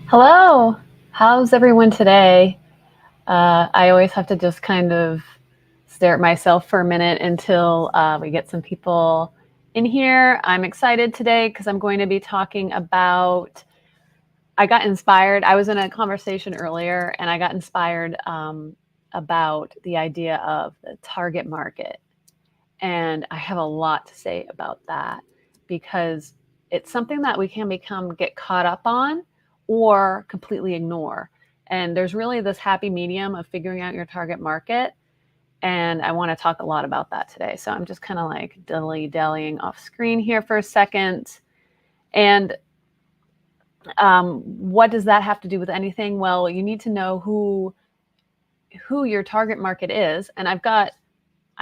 Hello, how's everyone today? I always have to just kind of stare at myself for a minute until we get some people in here. I'm excited today because I'm going to be talking about. I got inspired. I was in a conversation earlier and I got inspired about the idea of the target market. And I have a lot to say about that because it's something that we can get caught up on or completely ignore. And there's really this happy medium of figuring out your target market. And I want to talk a lot about that today. So I'm just kind of like dilly-dallying off screen here for a second. And what does that have to do with anything? Well, you need to know who your target market is. And I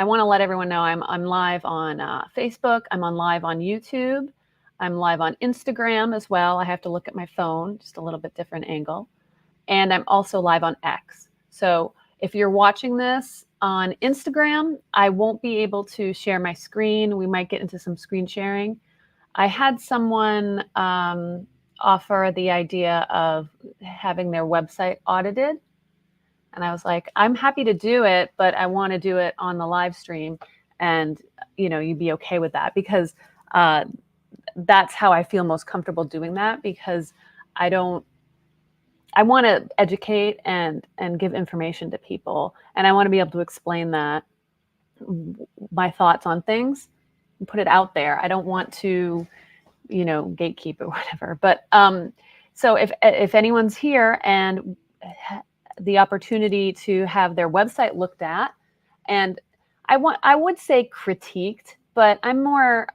want to let everyone know I'm live on Facebook. I'm on live on YouTube. I'm live on Instagram as well. I have to look at my phone, just a little bit different angle. And I'm also live on X. So if you're watching this on Instagram, I won't be able to share my screen. We might get into some screen sharing. I had someone offer the idea of having their website audited. And I was like, I'm happy to do it, but I want to do it on the live stream. And, you'd be okay with that because that's how I feel most comfortable doing that because I want to educate and give information to people. And I want to be able to explain that, my thoughts on things, and put it out there. I don't want to, gatekeep or whatever. But so if anyone's here and the opportunity to have their website looked at, and I would say critiqued, but I'm more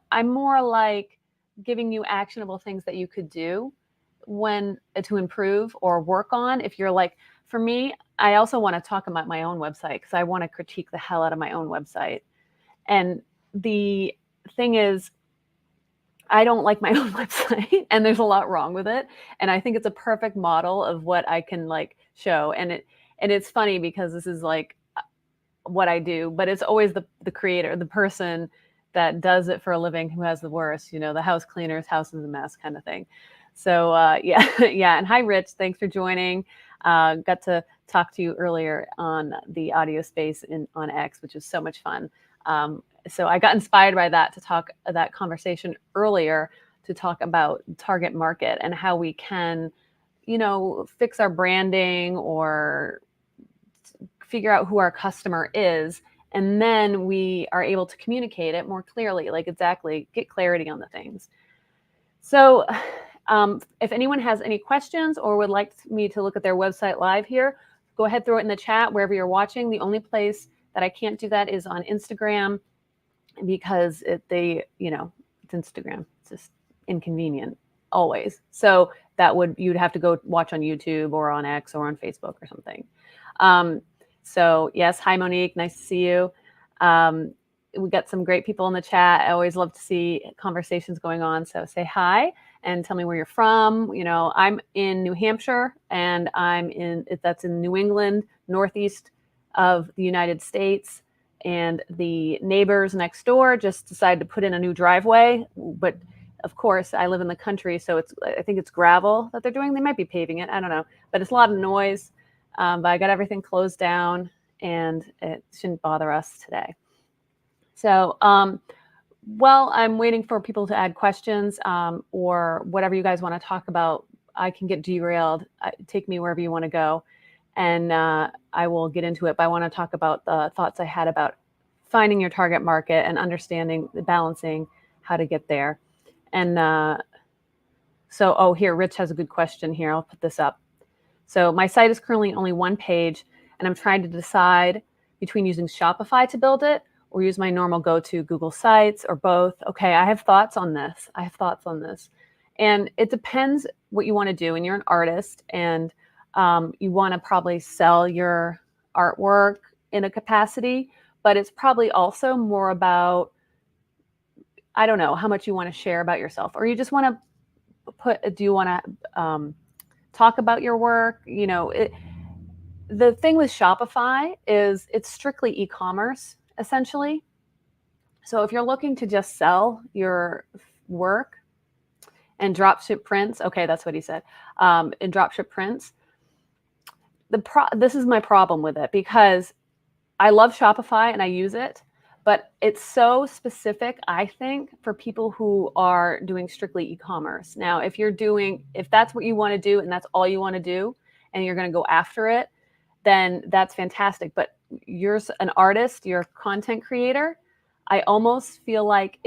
like giving you actionable things that you could do to improve or work on. If you're like, for me, I also want to talk about my own website because I want to critique the hell out of my own website. And the thing is, I don't like my own website and there's a lot wrong with it. And I think it's a perfect model of what I can like show. And it's funny because this is like what I do, but it's always the creator, the person that does it for a living who has the worst, the house cleaner's house is a mess kind of thing. So yeah, yeah. And hi, Rich, thanks for joining. Got to talk to you earlier on the audio space on X, which was so much fun. So I got inspired by that to talk that conversation earlier to talk about target market and how we can, fix our branding or figure out who our customer is. And then we are able to communicate it more clearly, like exactly get clarity on the things. So if anyone has any questions or would like me to look at their website live here, go ahead, throw it in the chat wherever you're watching. The only place that I can't do that is on Instagram because it's Instagram. It's just inconvenient always. So you'd have to go watch on YouTube or on X or on Facebook or something. So yes, hi Monique, nice to see you. We got some great people in the chat. I always love to see conversations going on. So say hi and tell me where you're from. I'm in New Hampshire and that's in New England, northeast of the United States. And the neighbors next door just decided to put in a new driveway. But of course, I live in the country, so I think it's gravel that they're doing. They might be paving it. I don't know. But it's a lot of noise. But I got everything closed down, and it shouldn't bother us today. So while I'm waiting for people to add questions or whatever you guys want to talk about, I can get derailed. Take me wherever you want to go. And I will get into it, but I want to talk about the thoughts I had about finding your target market and understanding the balancing, how to get there. And here, Rich has a good question here. I'll put this up. So my site is currently only one page, and I'm trying to decide between using Shopify to build it or use my normal go-to Google Sites or both. Okay, I have thoughts on this. And it depends what you want to do. And you're an artist, and you want to probably sell your artwork in a capacity, but it's probably also more about, I don't know, how much you want to share about yourself, or you just want to do you want to talk about your work? The thing with Shopify is it's strictly e-commerce, essentially. So if you're looking to just sell your work, And dropship prints. Okay, that's what he said. And dropship prints. This is my problem with it, because I love Shopify and I use it, but it's so specific, I think, for people who are doing strictly e-commerce. Now, if that's what you want to do and that's all you want to do and you're going to go after it, then that's fantastic. But you're an artist, you're a content creator. I almost feel like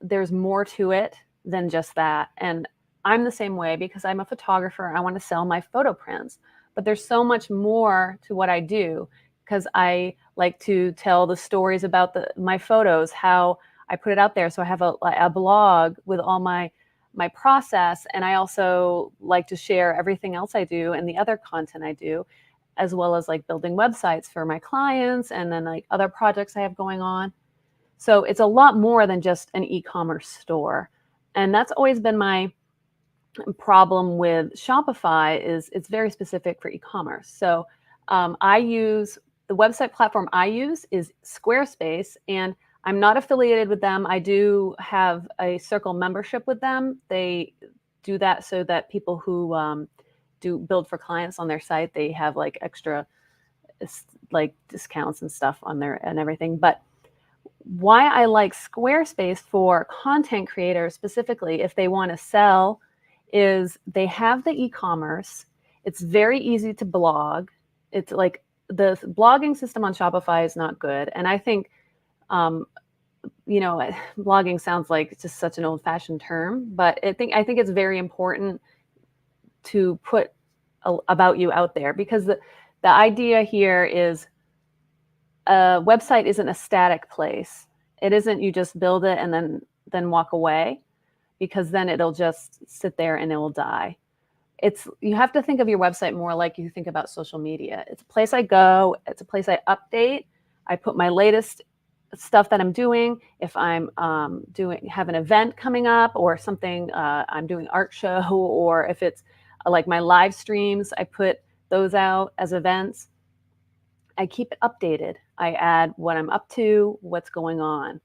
there's more to it than just that. And I'm the same way, because I'm a photographer. I want to sell my photo prints, but there's so much more to what I do, because I like to tell the stories about my photos, how I put it out there. So I have a blog with all my process, and I also like to share everything else I do and the other content I do, as well as like building websites for my clients and then like other projects I have going on. So it's a lot more than just an e-commerce store. And that's always been my problem with Shopify, is it's very specific for e-commerce. So the website platform I use is Squarespace, and I'm not affiliated with them. I do have a Circle membership with them. They do that so that people who do build for clients on their site, they have like extra like discounts and stuff on there and everything. But why I like Squarespace for content creators specifically, if they want to sell, is they have the e-commerce. It's very easy to blog. It's like the blogging system on Shopify is not good. And I think, blogging sounds like just such an old-fashioned term, but I think it's very important to put about you out there, because the idea here is a website isn't a static place. It isn't you just build it and then walk away, because then it'll just sit there and it will die. You have to think of your website more like you think about social media. It's a place I go. It's a place I update. I put my latest stuff that I'm doing. If I'm have an event coming up or something, I'm doing art show, or if it's like my live streams, I put those out as events. I keep it updated. I add what I'm up to, what's going on.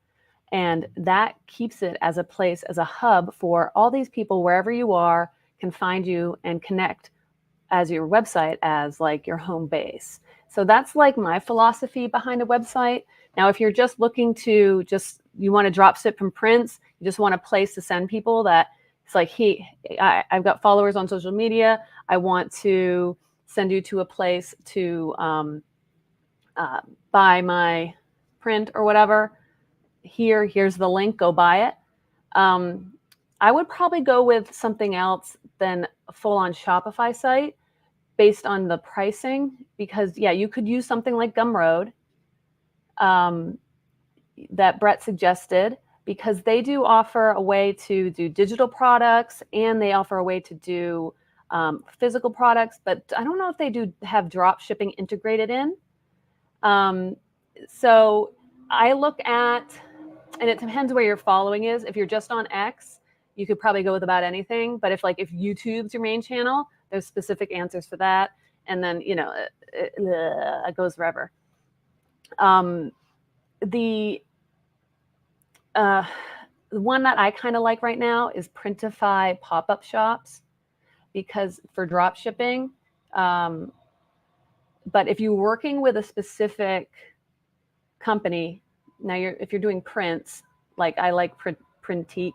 And that keeps it as a place, as a hub for all these people, wherever you are, can find you and connect as your website, as like your home base. So that's like my philosophy behind a website. Now, if you're just looking to you want to drop ship from prints, you just want a place to send people that it's like, I've got followers on social media. I want to send you to a place to buy my print or whatever. Here's the link, go buy it. I would probably go with something else than a full-on Shopify site based on the pricing, because you could use something like Gumroad that Brett suggested, because they do offer a way to do digital products and they offer a way to do physical products, but I don't know if they do have drop shipping integrated in. So I look at, and it depends where your following is. If you're just on X, you could probably go with about anything. But if YouTube's your main channel, there's specific answers for that. And then, it goes forever. The one that I kind of like right now is Printify pop-up shops, because for drop shipping. But if you're working with a specific company, now if you're doing prints, like I like Printique, Printique.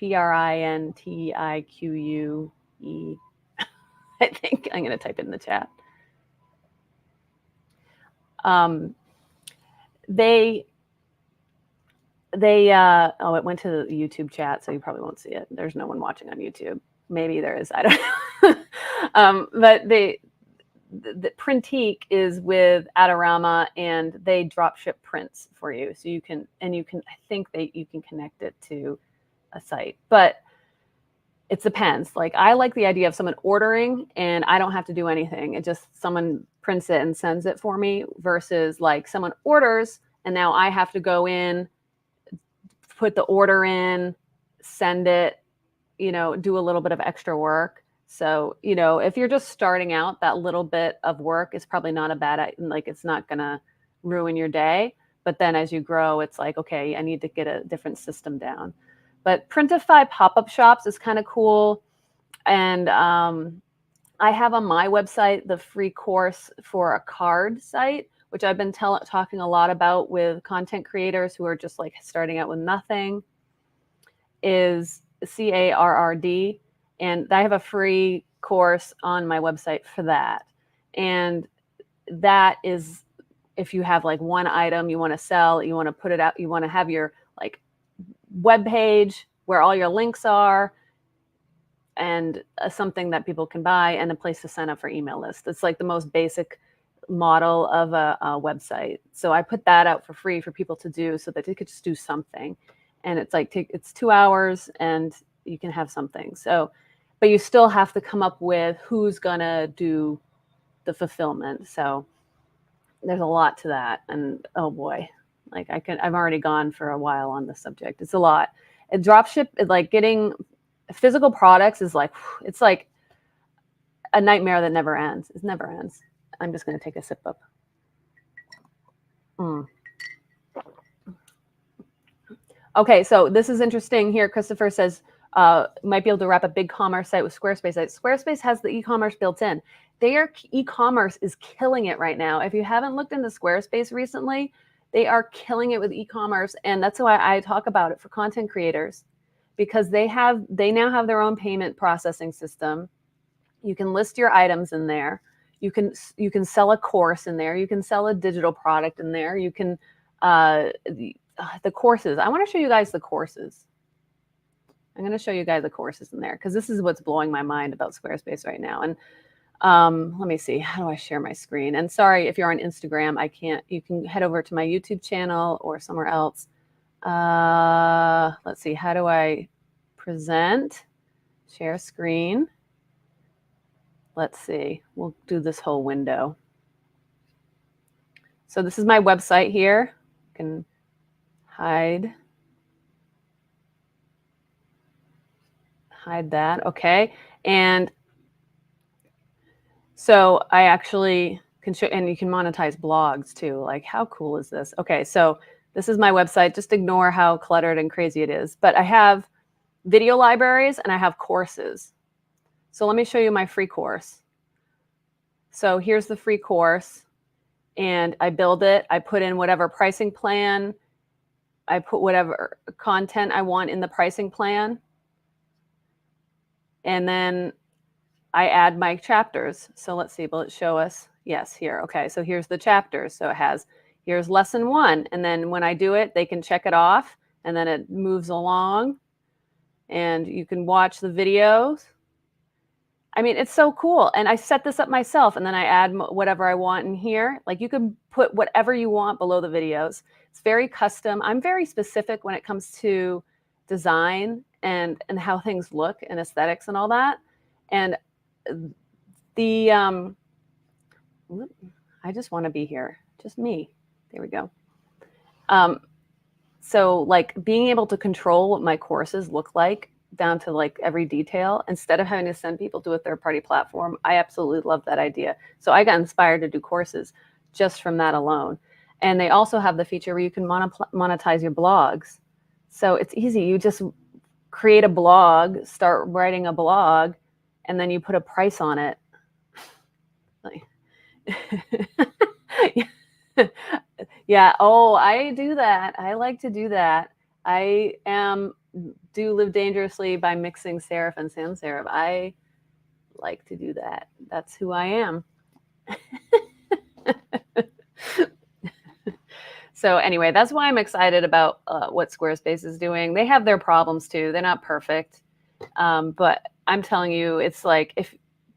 I think I'm going to type it in the chat. It went to the YouTube chat, so you probably won't see it. There's no one watching on YouTube. Maybe there is, I don't know. But the Printique is with Adorama, and they drop ship prints for you. So you can connect it to a site, but it depends. Like, I like the idea of someone ordering and I don't have to do anything. It just, someone prints it and sends it for me, versus like someone orders and now I have to go in, put the order in, send it, do a little bit of extra work. So, if you're just starting out, that little bit of work is probably not a bad, like, it's not going to ruin your day. But then as you grow, it's like, okay, I need to get a different system down. But Printify pop-up shops is kind of cool. And I have on my website the free course for a card site, which I've been talking a lot about with content creators who are just like starting out with nothing, is CARRD. And I have a free course on my website for that. And that is, if you have like one item you want to sell, you want to put it out, you want to have your like web page where all your links are, and something that people can buy, and a place to sign up for email lists. It's like the most basic model of a website. So I put that out for free for people to do so that they could just do something. And it's like, it's 2 hours and you can have something. So, but you still have to come up with who's gonna do the fulfillment. So there's a lot to that. And oh boy, like I've already gone for a while on this subject. It's a lot. And dropship, like getting physical products is like, it's like a nightmare that never ends. It never ends. I'm just going to take a sip up. Okay, so this is interesting here. Christopher says, might be able to wrap a big commerce site with Squarespace. Squarespace has the e-commerce built in. Their e-commerce is killing it right now. If you haven't looked into Squarespace recently, they are killing it with e-commerce. And that's why I talk about it for content creators, because they now have their own payment processing system. You can list your items in there. You can sell a course in there. You can sell a digital product in there. You can the courses. I want to show you guys the courses. I'm going to show you guys the courses in there because this is what's blowing my mind about Squarespace right now. And let me see, how do I share my screen? And sorry, if you're on Instagram, I can't. You can head over to my YouTube channel or somewhere else. Let's see, how do I present? Share screen. Let's see, we'll do this whole window. So this is my website here. I can hide that, okay. And so I actually can show, and you can monetize blogs too. Like, how cool is this? Okay, so this is my website. Just ignore how cluttered and crazy it is. But I have video libraries and I have courses. So let me show you my free course. So here's the free course, and I build it. I put in whatever pricing plan. I put whatever content I want in the pricing plan. And then I add my chapters. So let's see, will it show us? Yes, here. Okay, so here's the chapters. So it has, here's lesson 1. And then when I do it, they can check it off, and then it moves along. And you can watch the videos. I mean, it's so cool. And I set this up myself, and then I add whatever I want in here. Like, you can put whatever you want below the videos. It's very custom. I'm very specific when it comes to design and how things look and aesthetics and all that. And the, I just want to be here, just me. There we go. So like being able to control what my courses look like down to like every detail, instead of having to send people to a third-party platform, I absolutely love that idea. So I got inspired to do courses just from that alone. And they also have the feature where you can monetize your blogs. So it's easy. You just create a blog, start writing a blog, and then you put a price on it. Yeah. Oh, I do that. I like to do that. I do live dangerously by mixing serif and sans serif. I like to do that. That's who I am. So anyway, that's why I'm excited about what Squarespace is doing. They have their problems too. They're not perfect. But I'm telling you, it's like, if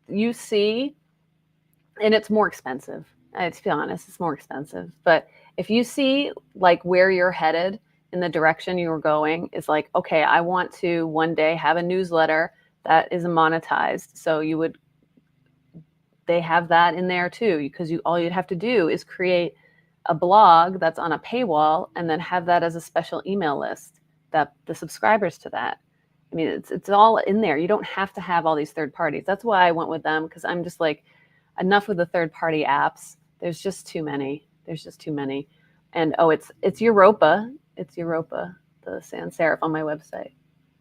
you see, and it's more expensive. To be honest, it's more expensive. But if you see like where you're headed in the direction you're going, is like, okay, I want to one day have a newsletter that is monetized. So they have that in there too, because all you'd have to do is create a blog that's on a paywall and then have that as a special email list, that the subscribers to that. I mean, it's all in there. You don't have to have all these third parties. That's why I went with them, because I'm just like, enough with the third-party apps. There's just too many. There's just too many. And oh, it's Europa. It's Europa, the sans serif on my website.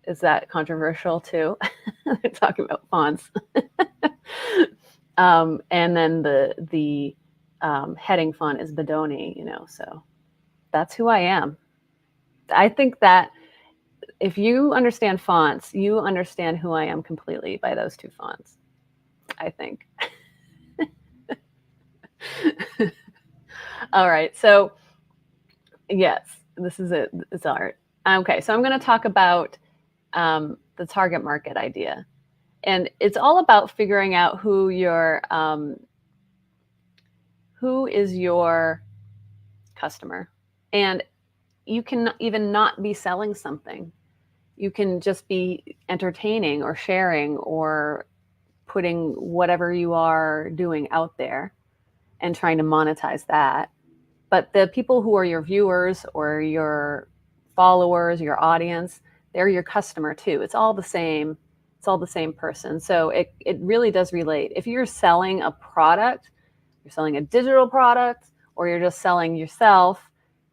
Is that controversial too? They're talking about fonts. And then the heading font is Bedoni, so that's who I am. I think that if you understand fonts, you understand who I am completely by those two fonts, I think. All right, so yes, this is it. It's art. Okay, so I'm going to talk about the target market idea. And it's all about figuring out who is your customer. And you can even not be selling something. You can just be entertaining or sharing or putting whatever you are doing out there and trying to monetize that. But the people who are your viewers or your followers, your audience, they're your customer too. It's all the same. It's all the same person. So it really does relate. If you're selling a product, you're selling a digital product, or you're just selling yourself,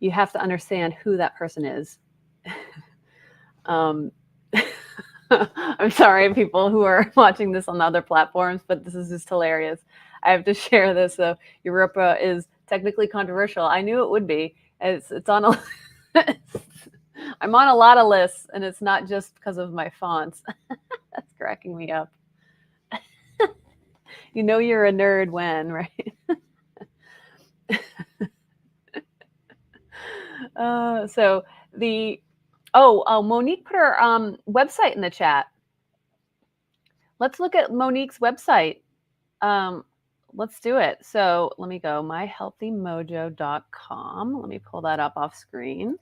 you have to understand who that person is. I'm sorry, people who are watching this on other platforms, but this is just hilarious. I have to share this. So Europa is technically controversial. I knew it would be. It's on a I'm on a lot of lists, and it's not just because of my fonts. That's cracking me up. You know you're a nerd when, right? So Monique put her website in the chat. Let's look at Monique's website. Let's do it. So let me go myhealthymojo.com. Let me pull that up off screen.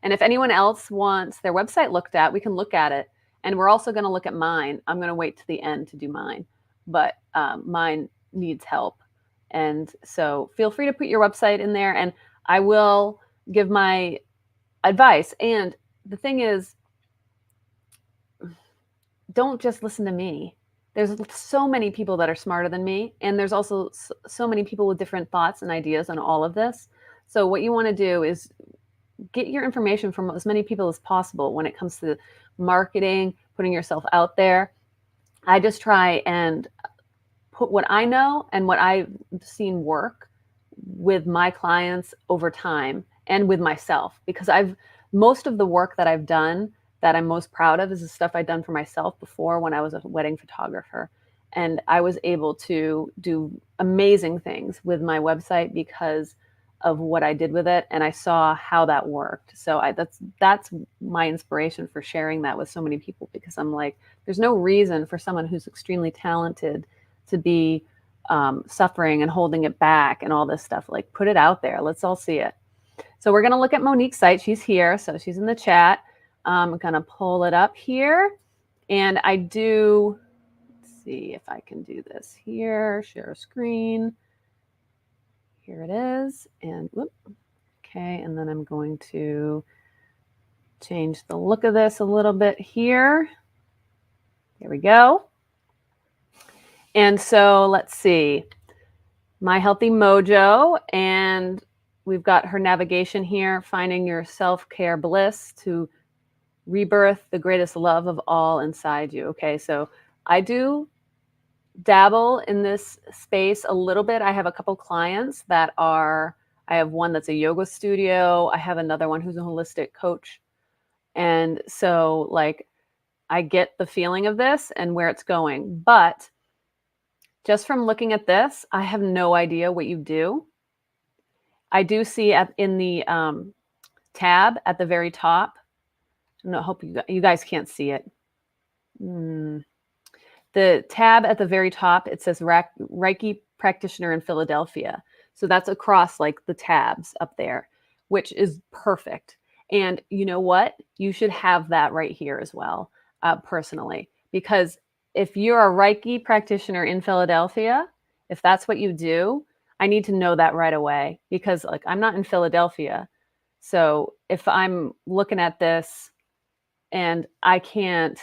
And if anyone else wants their website looked at, we can look at it. And we're also going to look at mine. I'm going to wait to the end to do mine, but mine needs help. And so feel free to put your website in there, and I will give my advice. And the thing is, don't just listen to me. There's so many people that are smarter than me, and there's also so many people with different thoughts and ideas on all of this. So what you want to do is get your information from as many people as possible when it comes to marketing, putting yourself out there. I just try and put what I know and what I've seen work with my clients over time and with myself, because most of the work that I've done that I'm most proud of is the stuff I'd done for myself before when I was a wedding photographer. And I was able to do amazing things with my website because of what I did with it, and I saw how that worked. So that's my inspiration for sharing that with so many people, because I'm like, there's no reason for someone who's extremely talented to be suffering and holding it back and all this stuff. Like, put it out there. Let's all see it. So we're going to look at Monique's site. She's here, so she's in the chat. I'm going to pull it up here, and let's see if I can do this here. Share a screen. Here it is, and whoop. Okay, and then I'm going to change the look of this a little bit here. There we go. And so let's see, My Healthy Mojo, and we've got her navigation here, finding your self-care bliss to rebirth the greatest love of all inside you. Okay, so I do dabble in this space a little bit. I have a couple clients I have one that's a yoga studio. I have another one who's a holistic coach. And so like, I get the feeling of this and where it's going, but just from looking at this, I have no idea what you do. I do see in the tab at the very top, I hope you guys can't see it. The tab at the very top, it says Reiki practitioner in Philadelphia. So that's across like the tabs up there, which is perfect. And you know what? You should have that right here as well, personally, because if you're a Reiki practitioner in Philadelphia, if that's what you do, I need to know that right away, because like, I'm not in Philadelphia. So if I'm looking at this and I can't,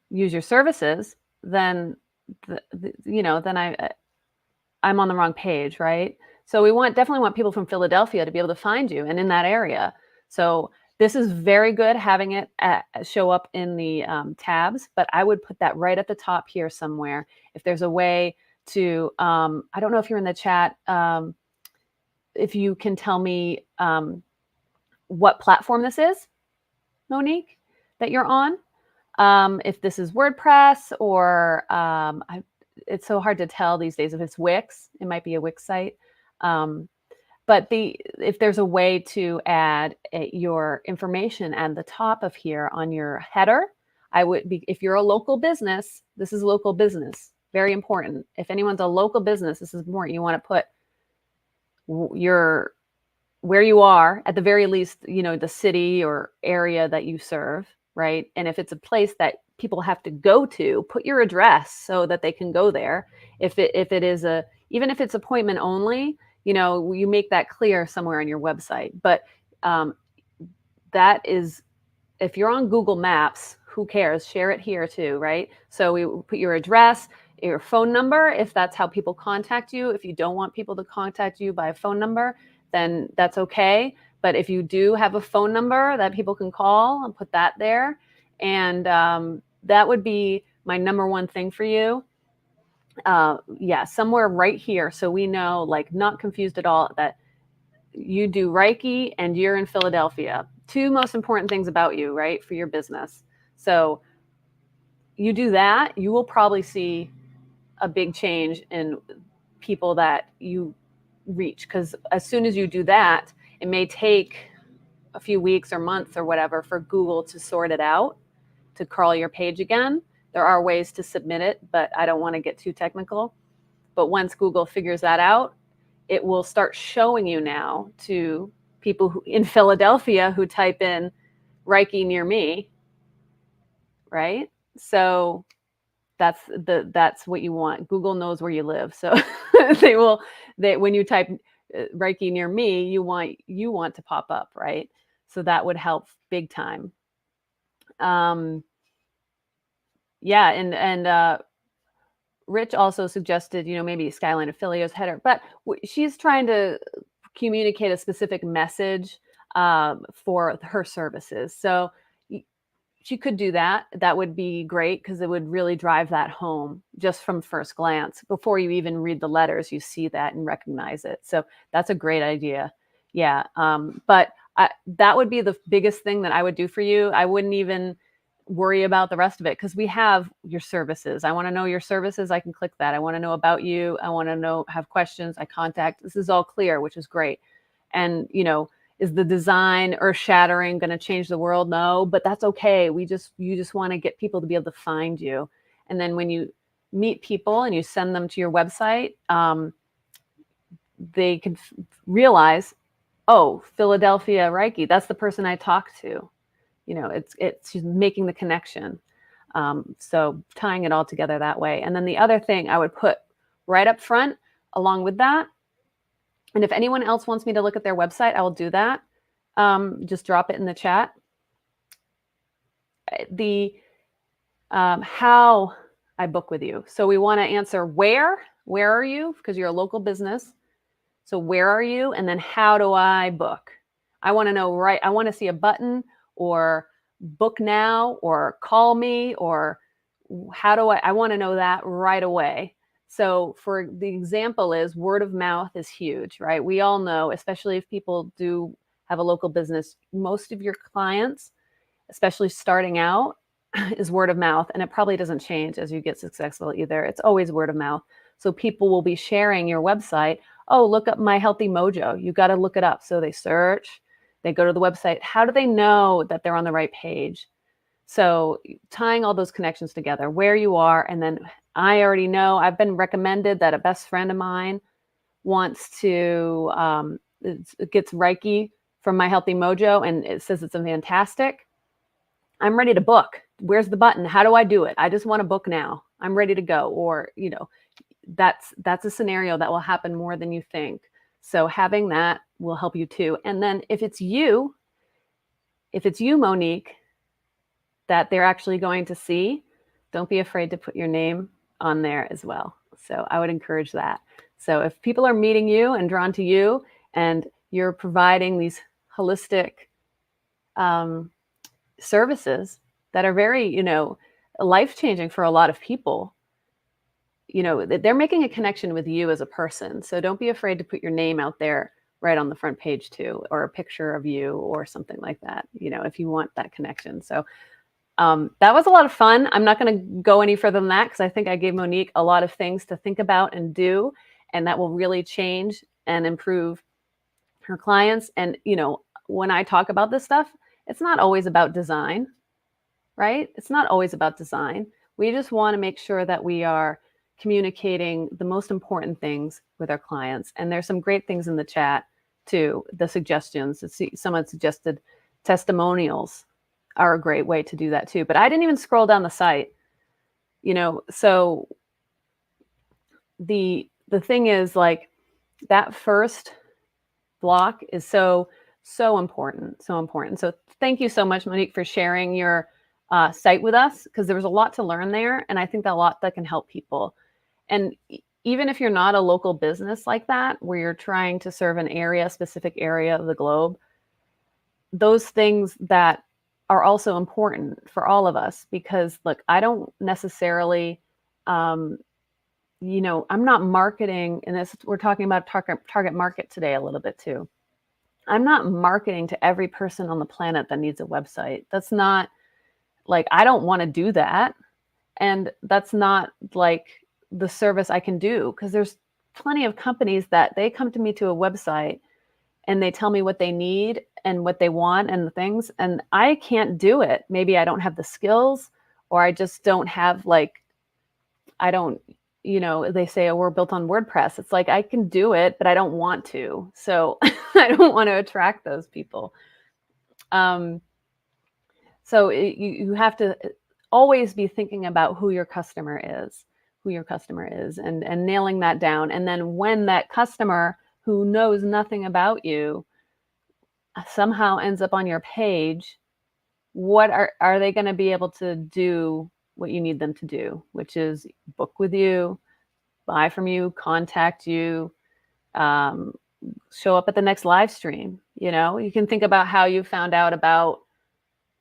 use your services, then, I'm on the wrong page, right? So we definitely want people from Philadelphia to be able to find you and in that area. So This is very good having it show up in the tabs, but I would put that right at the top here somewhere. If there's a way to, I don't know if you're in the chat, if you can tell me what platform this is, Monique, that you're on. If this is WordPress or it's so hard to tell these days if it's Wix. It might be a Wix site. But if there's a way to add your information at the top of here on your header, I would be, if you're a local business, this is local business, very important. If anyone's a local business, this is important. You want to put where you are, at the very least, the city or area that you serve, right? And if it's a place that people have to go to, put your address so that they can go there. If it is even if it's appointment only, you make that clear somewhere on your website. But that is, if you're on Google Maps, who cares? Share it here too, right? So we put your address, your phone number, if that's how people contact you. If you don't want people to contact you by a phone number, then that's okay. But if you do have a phone number that people can call, I'll put that there. And that would be my number one thing for you. Yeah, somewhere right here. So we know, like, not confused at all, that you do Reiki and you're in Philadelphia. Two most important things about you, right, for your business. So you do that, you will probably see a big change in people that you reach, because as soon as you do that, it may take a few weeks or months or whatever for Google to sort it out, to crawl your page again. There are ways to submit it, but I don't want to get too technical. But once Google figures that out, it will start showing you now to people in Philadelphia who type in Reiki near me, right? So that's what you want. Google knows where you live, so when you type Reiki near me, you want to pop up, right? So that would help big time. Yeah, and Rich also suggested, maybe Skyline Affiliates header, but she's trying to communicate a specific message for her services. So she could do that. That would be great, because it would really drive that home just from first glance. Before you even read the letters, you see that and recognize it. So that's a great idea. Yeah. But that would be the biggest thing that I would do for you. I wouldn't even worry about the rest of it, because we have your services. I want to know your services. I can click that. I want to know about you. I want to have questions. I contact. This is all clear, which is great. And, is the design earth-shattering, going to change the world? No, but that's okay. You just want to get people to be able to find you. And then when you meet people and you send them to your website, they can realize, oh, Philadelphia Reiki, that's the person I talked to. She's making the connection. So tying it all together that way. And then the other thing I would put right up front along with that, and if anyone else wants me to look at their website, I will do that. Just drop it in the chat. How I book with you. So we want to answer where are you? Because you're a local business. So where are you? And then how do I book? I want to know, right? I want to see a button, or book now, or call me, or how do I want to know that right away. So for the example is, word of mouth is huge, right? We all know, especially if people do have a local business, most of your clients, especially starting out, is word of mouth. And it probably doesn't change as you get successful either. It's always word of mouth. So people will be sharing your website. Oh, look up My Healthy Mojo. You got to look it up. So they search, they go to the website. How do they know that they're on the right page? So tying all those connections together, where you are, and then I already know, I've been recommended that a best friend of mine wants to, gets Reiki from My Healthy Mojo, and it says it's a fantastic. I'm ready to book. Where's the button? How do I do it? I just want to book now. I'm ready to go. Or, that's a scenario that will happen more than you think. So having that will help you too. And then if it's you, Monique, that they're actually going to see, don't be afraid to put your name on there as well. So I would encourage that. So if people are meeting you and drawn to you, and you're providing these holistic services that are very, life-changing for a lot of people. They're making a connection with you as a person. So don't be afraid to put your name out there right on the front page too, or a picture of you or something like that, if you want that connection. So that was a lot of fun. I'm not going to go any further than that because I think I gave Monique a lot of things to think about and do, and that will really change and improve her clients. And, when I talk about this stuff, it's not always about design, right? It's not always about design. We just want to make sure that we are communicating the most important things with our clients. And there's some great things in the chat too. The suggestions, someone suggested testimonials are a great way to do that too. But I didn't even scroll down the site, so the thing is, like, that first block is so important. So thank you so much, Monique, for sharing your site with us, because there was a lot to learn there, and I think that a lot that can help people. And even if you're not a local business like that, where you're trying to serve a specific area of the globe, those things that are also important for all of us, because look, I don't necessarily, I'm not marketing, and this, we're talking about target market today a little bit too. I'm not marketing to every person on the planet that needs a website. That's not, like, I don't want to do that. And that's not like the service I can do, because there's plenty of companies that they come to me to a website and they tell me what they need and what they want and the things, and I can't do it. Maybe I don't have the skills, or I just don't have, like, I don't, they say, oh, we're built on WordPress. It's like, I can do it, but I don't want to. So I don't want to attract those people. So you have to always be thinking about who your customer is, and nailing that down. And then when that customer who knows nothing about you somehow ends up on your page, what are they going to be able to do what you need them to do, which is book with you, buy from you, contact you, show up at the next live stream. You can think about how you found out about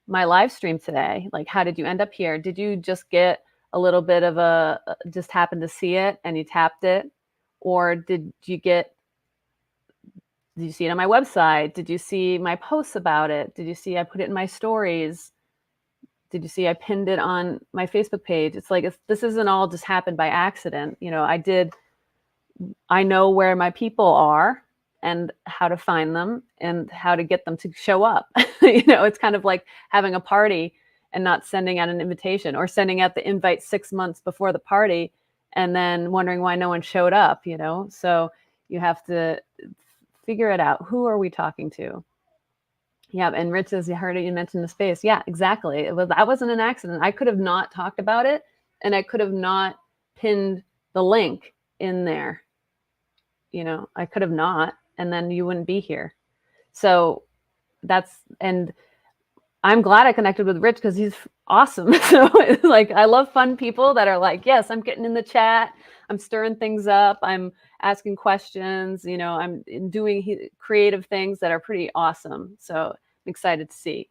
my live stream today. Like, how did you end up here? Did you just get a little bit of just happen to see it and you tapped it? Or did you see it on my website? Did you see my posts about it? Did you see I put it in my stories? Did you see I pinned it on my Facebook page? It's like, this isn't all just happened by accident. I know where my people are and how to find them and how to get them to show up. It's kind of like having a party and not sending out an invitation, or sending out the invite 6 months before the party and then wondering why no one showed up, So you have to figure it out. Who are we talking to? Yeah, and Rich says, you heard it, you mentioned the space. Yeah, exactly. That wasn't an accident. I could have not talked about it, and I could have not pinned the link in there. I could have not, and then you wouldn't be here. So and I'm glad I connected with Rich, because he's awesome. So it's like, I love fun people that are like, yes, I'm getting in the chat, I'm stirring things up, I'm asking questions, I'm doing creative things that are pretty awesome. So I'm excited to see.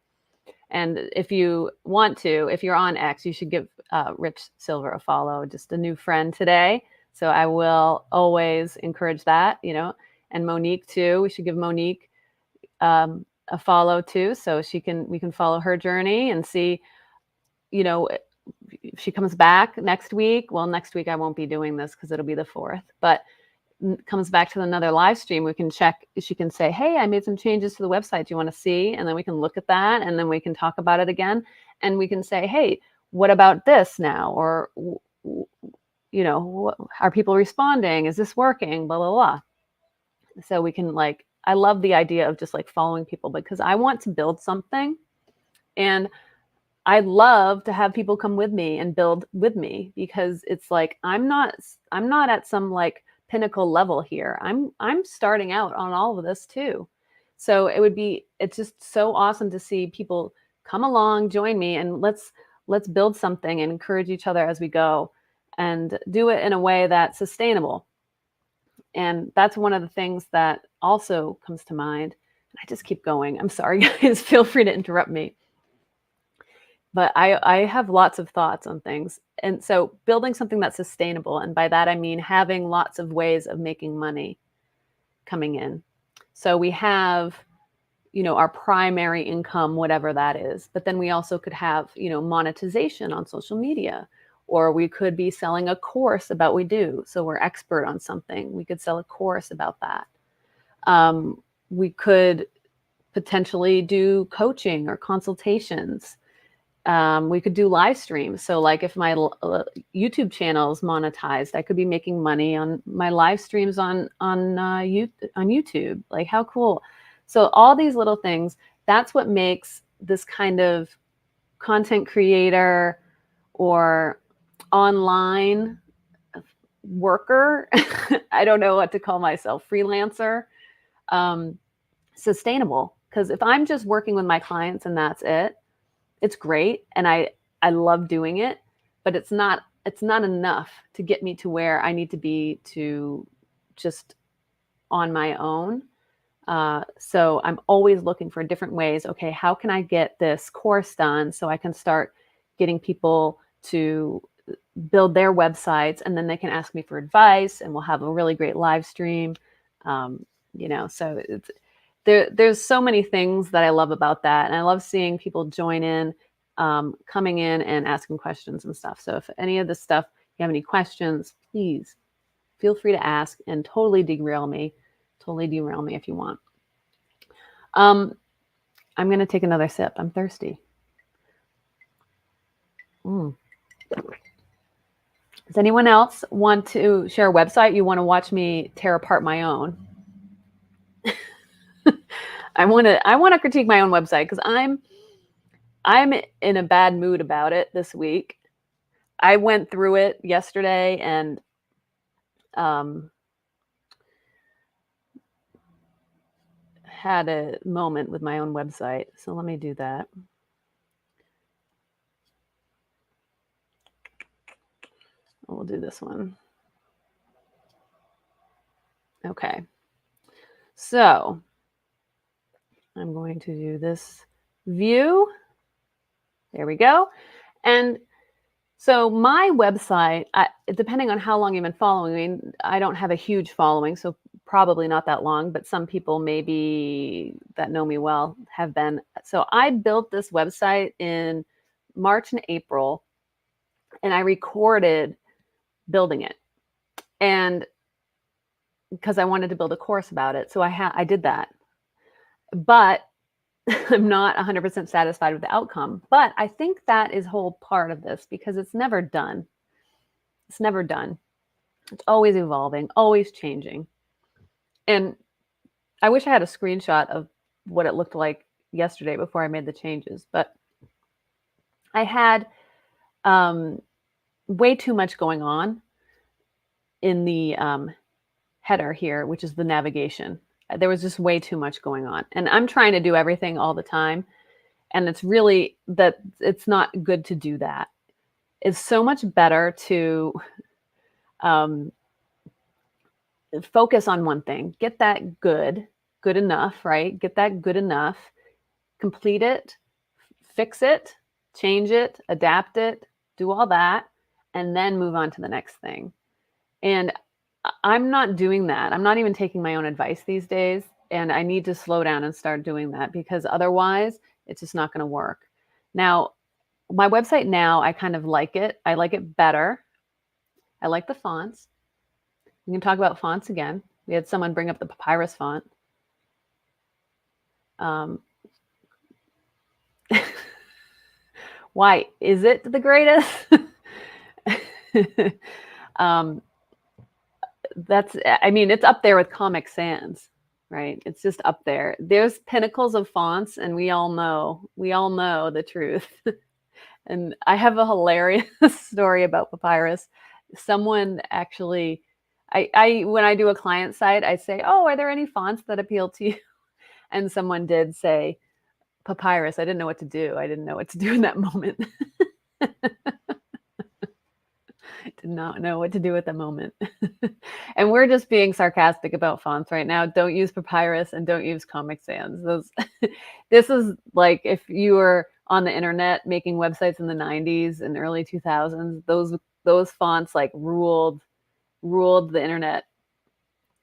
And if you want to, if you're on X, you should give Rich Silver a follow, just a new friend today. So I will always encourage that, and Monique too. We should give Monique a follow too, so we can follow her journey and see, if she comes back next week. Well, next week I won't be doing this because it'll be the 4th, but comes back to another live stream, we can check. She can say, hey, I made some changes to the website. Do you want to see? And then we can look at that, and then we can talk about it again. And we can say, hey, what about this now? Or, are people responding? Is this working? Blah, blah, blah. So we can, like, I love the idea of just like following people, because I want to build something, and I love to have people come with me and build with me, because it's like, I'm not at some like pinnacle level here. I'm starting out on all of this too. So it's just so awesome to see people come along, join me, and let's build something and encourage each other as we go, and do it in a way that's sustainable. And that's one of the things that also comes to mind I just keep going. I'm sorry, guys. Feel free to interrupt me. But I have lots of thoughts on things. And so building something that's sustainable, and by that I mean having lots of ways of making money coming in. So we have, our primary income, whatever that is. But then we also could have, monetization on social media, or we could be selling a course about what we do. So we're expert on something. We could sell a course about that. We could potentially do coaching or consultations. We could do live streams. So like if my YouTube channel is monetized, I could be making money on my live streams on YouTube. Like, how cool. So all these little things, that's what makes this kind of content creator or online worker, I don't know what to call myself, freelancer, sustainable. Because if I'm just working with my clients and that's it, it's great. And I love doing it, but it's not enough to get me to where I need to be to just on my own. So I'm always looking for different ways. Okay, how can I get this course done so I can start getting people to build their websites, and then they can ask me for advice, and we'll have a really great live stream. So there's so many things that I love about that, and I love seeing people join in, coming in and asking questions and stuff. So if any of this stuff, you have any questions, please feel free to ask and totally derail me if you want. I'm going to take another sip. I'm thirsty. Does anyone else want to share a website? You want to watch me tear apart my own? I want to critique my own website because I'm in a bad mood about it this week. I went through it yesterday and had a moment with my own website. So let me do that. We'll do this one. Okay. So I'm going to do this view. There we go. And so my website, depending on how long you've been following me, I don't have a huge following, so probably not that long, but some people maybe that know me well have been. So I built this website in March and April, and I recorded building it. And because I wanted to build a course about it. So I did that. But I'm not 100% satisfied with the outcome. But I think that is whole part of this because it's never done. It's never done. It's always evolving, always changing. And I wish I had a screenshot of what it looked like yesterday before I made the changes. But I had way too much going on in the header here, which is the navigation. There was just way too much going on. And I'm trying to do everything all the time. And it's really that it's not good to do that. It's so much better to focus on one thing, get that good enough, right? Get that good enough, complete it, fix it, change it, adapt it, do all that, and then move on to the next thing. And I'm not doing that. I'm not even taking my own advice these days. And I need to slow down and start doing that because otherwise it's just not going to work. Now, my website now, I kind of like it. I like it better. I like the fonts. We can talk about fonts again. We had someone bring up the Papyrus font. Why is it the greatest? It's up there with Comic Sans, right? It's just up there. There's pinnacles of fonts, and we all know the truth. And I have a hilarious story about Papyrus. Someone actually, when I do a client site, I say, "Oh, are there any fonts that appeal to you?" And someone did say Papyrus. I didn't know what to do. I didn't know what to do in that moment. Did not know what to do at the moment. And we're just being sarcastic about fonts right now. Don't use Papyrus and don't use Comic Sans. Those, this is like if you were on the internet making websites in the 90s and early 2000s, those fonts like ruled the internet,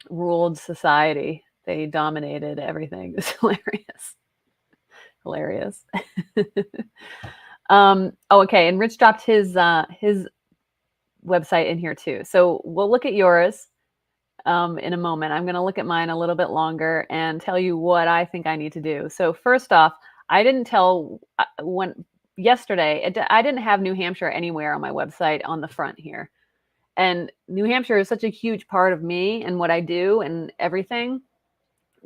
ruled society. They dominated everything. It's hilarious. Hilarious. Oh, okay. And Rich dropped his website in here too. So we'll look at yours in a moment. I'm going to look at mine a little bit longer and tell you what I think I need to do. So first off, I didn't tell yesterday, I didn't have New Hampshire anywhere on my website on the front here. And New Hampshire is such a huge part of me and what I do and everything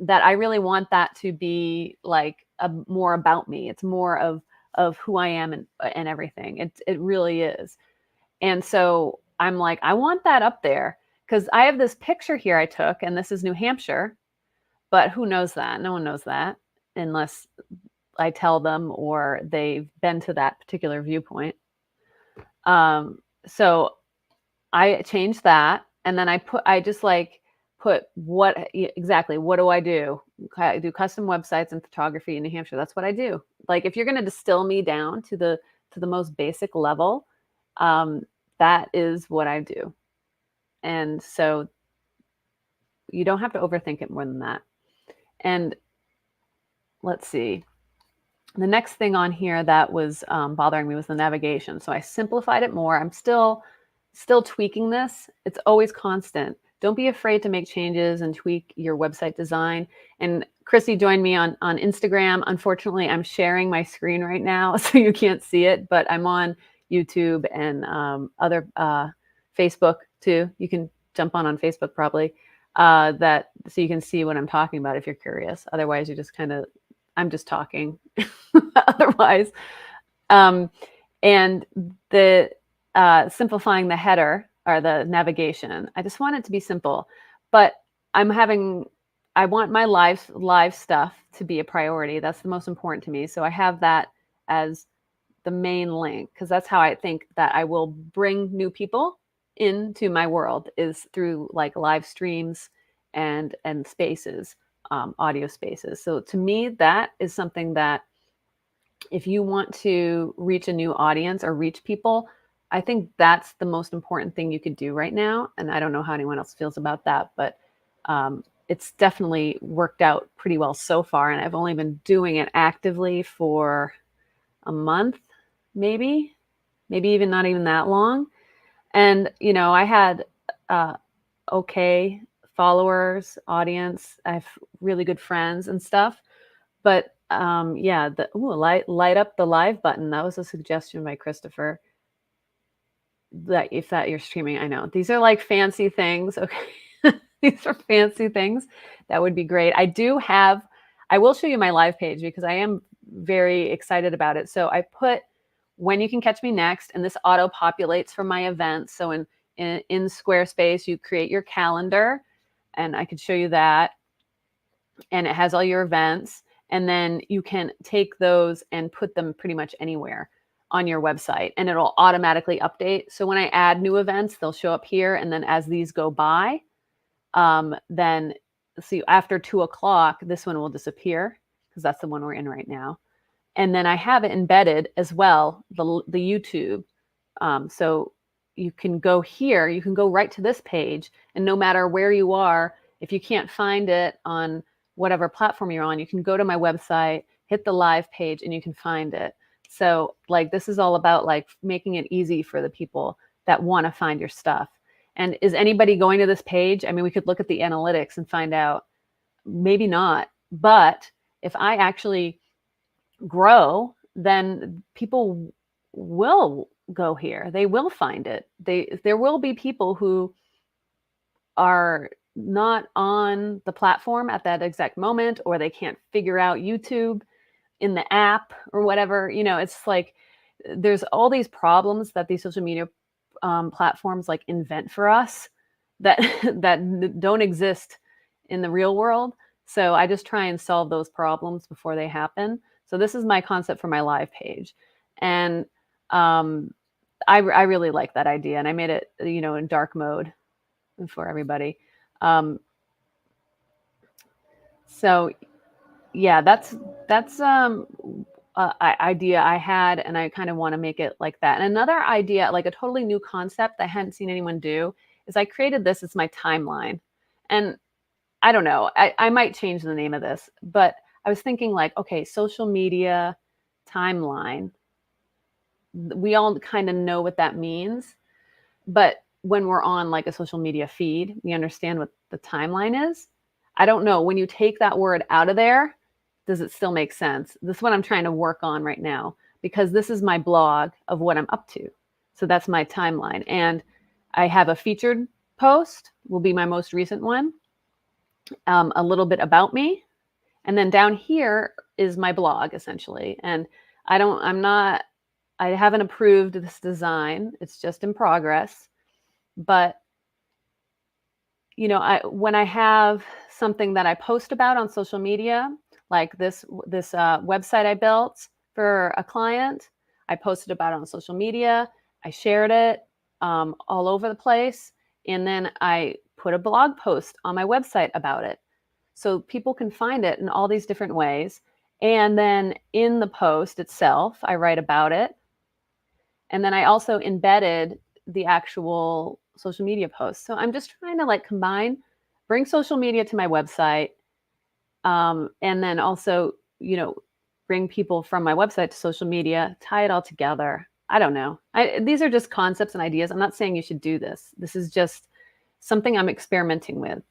that I really want that to be like more about me. It's more of who I am and everything. It really is. And so I'm like, I want that up there because I have this picture here I took, and this is New Hampshire, but who knows that? No one knows that unless I tell them or they've been to that particular viewpoint. So I changed that, and then I just like put what exactly, what do? I do custom websites and photography in New Hampshire. That's what I do. Like if you're going to distill me down to the most basic level, that is what I do. And so you don't have to overthink it more than that. And let's see. The next thing on here that was bothering me was the navigation. So I simplified it more. I'm still tweaking this. It's always constant. Don't be afraid to make changes and tweak your website design. And Chrissy joined me on Instagram. Unfortunately, I'm sharing my screen right now, so you can't see it, but I'm on YouTube and other Facebook too. You can jump on Facebook probably, so you can see what I'm talking about if you're curious. Otherwise, you just I'm just talking. Otherwise, and the simplifying the header or the navigation. I just want it to be simple, but I want my live stuff to be a priority. That's the most important to me. So I have that as the main link because that's how I think that I will bring new people into my world is through like live streams and spaces, audio spaces. So to me, that is something that if you want to reach a new audience or reach people, I think that's the most important thing you could do right now. And I don't know how anyone else feels about that, but it's definitely worked out pretty well so far. And I've only been doing it actively for a month, maybe even not even that long. And, I had okay followers, audience. I have really good friends and stuff. But yeah, light up the live button. That was a suggestion by Christopher. That if that you're streaming, I know these are like fancy things. Okay, these are fancy things. That would be great. I will show you my live page because I am very excited about it. So I put when you can catch me next, and this auto populates for my events. So in Squarespace, you create your calendar, and I could show you that, and it has all your events, and then you can take those and put them pretty much anywhere on your website, and it'll automatically update. So when I add new events, they'll show up here. And then as these go by, then see after 2 o'clock, this one will disappear because that's the one we're in right now. And then I have it embedded as well, the YouTube. So you can go here, you can go right to this page, and no matter where you are, if you can't find it on whatever platform you're on, you can go to my website, hit the live page, and you can find it. So like this is all about like making it easy for the people that want to find your stuff. And is anybody going to this page? I mean, we could look at the analytics and find out, maybe not. But if I actually grow, then people will go here. They will find it. There will be people who are not on the platform at that exact moment, or they can't figure out YouTube in the app or whatever. It's like there's all these problems that these social media platforms like invent for us that that don't exist in the real world. So I just try and solve those problems before they happen. So this is my concept for my live page. And I really like that idea, and I made it, in dark mode for everybody. So yeah, that's idea I had, and I kind of want to make it like that. And another idea, like a totally new concept I hadn't seen anyone do, is I created this as my timeline. And I don't know, I might change the name of this, but I was thinking like, okay, social media timeline. We all kind of know what that means, but when we're on like a social media feed, we understand what the timeline is. I don't know. When you take that word out of there, does it still make sense? This is what I'm trying to work on right now, because this is my blog of what I'm up to. So that's my timeline. And I have a featured post, will be my most recent one, a little bit about me. And then down here is my blog essentially. And I haven't approved this design. It's just in progress. But when I have something that I post about on social media, like this website I built for a client, I posted about it on social media. I shared it all over the place, and then I put a blog post on my website about it, so people can find it in all these different ways. And then in the post itself, I write about it, and then I also embedded the actual social media posts. So I'm just trying to like bring social media to my website, and then also, bring people from my website to social media, tie it all together. I don't know. These are just concepts and ideas. I'm not saying you should do this. This is just something I'm experimenting with.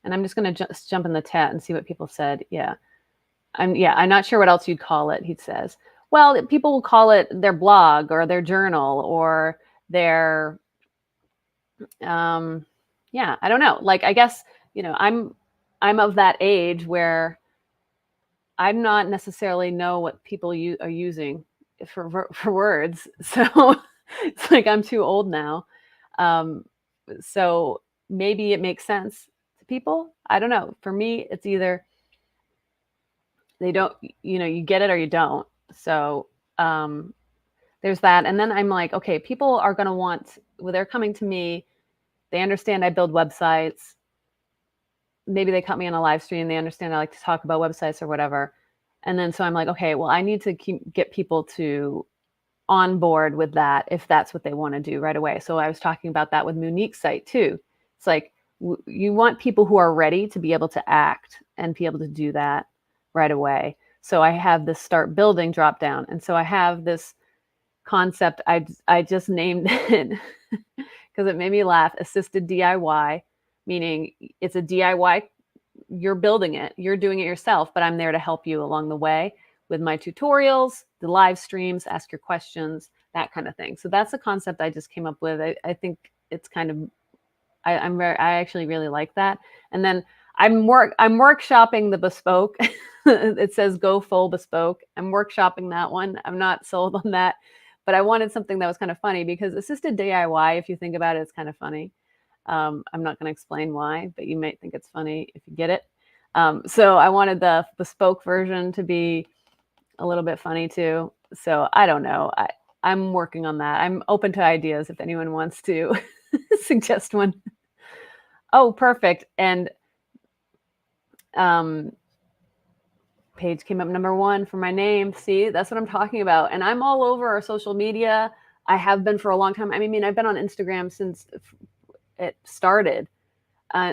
And I'm just going to just jump in the chat and see what people said. Yeah. I'm not sure what else you'd call it, he says. Well, people will call it their blog or their journal or their, I don't know. Like, I guess, I'm of that age where I'm not necessarily know what people are using for words. So it's like I'm too old now. So maybe it makes sense to people. I don't know. For me, it's either they don't, you get it or you don't. So there's that. And then I'm like, okay, people are going to they're coming to me. They understand I build websites. Maybe they cut me on a live stream. They understand I like to talk about websites or whatever. And then so I'm like, okay, well, I need to get people to on board with that if that's what they want to do right away. So I was talking about that with Monique's site too. It's like you want people who are ready to be able to act and be able to do that right away. So I have this start building drop down. And so I have this concept. I just named it because it made me laugh. Assisted DIY, meaning it's a DIY. You're building it, you're doing it yourself, but I'm there to help you along the way with my tutorials, the live streams, ask your questions, that kind of thing. So that's a concept I just came up with. I think it's kind of, I actually really like that. And then I'm workshopping the bespoke. It says go full bespoke. I'm workshopping that one. I'm not sold on that, but I wanted something that was kind of funny because assisted DIY, if you think about it, it's kind of funny. I'm not going to explain why, but you might think it's funny if you get it. So I wanted the bespoke version to be a little bit funny too. So I don't know. I'm working on that. I'm open to ideas if anyone wants to suggest one. Oh, perfect. And page came up #1 for my name. See, that's what I'm talking about. And I'm all over our social media. I have been for a long time. I mean, I've been on Instagram since it started.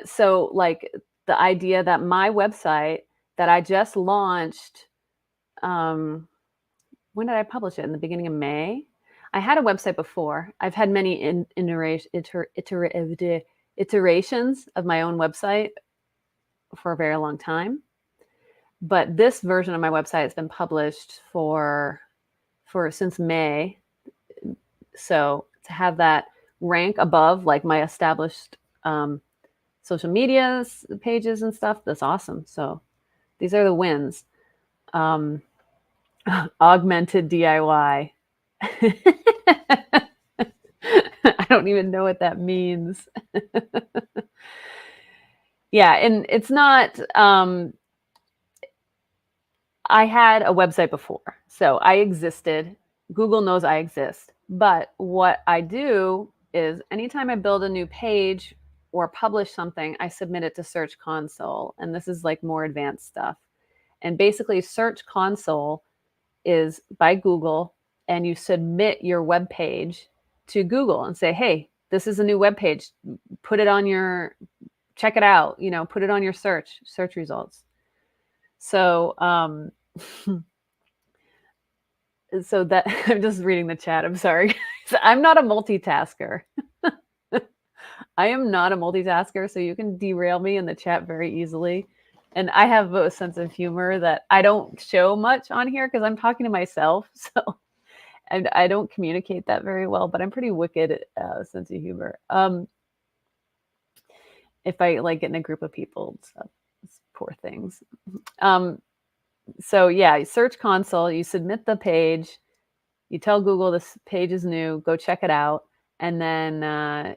So like the idea that my website that I just launched, when did I publish it? In the beginning of May. I had a website before. I've had many iterations of my own website for a very long time. But this version of my website has been published since May. So to have that rank above like my established social media pages and stuff, that's awesome. So these are the wins. Augmented DIY. I don't even know what that means. Yeah, and it's not, I had a website before, so I existed. Google knows I exist. But what I do is anytime I build a new page or publish something, I submit it to Search Console. And this is like more advanced stuff. And basically, Search Console is by Google, and you submit your web page to Google and say, hey, this is a new web page. Put it on your, check it out, put it on your search results. So, so that I'm just reading the chat. I'm sorry. I'm not a multitasker. I am not a multitasker, so you can derail me in the chat very easily. And I have a sense of humor that I don't show much on here because I'm talking to myself. So and I don't communicate that very well, but I'm pretty wicked at sense of humor. If I like get in a group of people, so it's poor things. So yeah, Search Console, you submit the page, you tell Google this page is new, go check it out, and then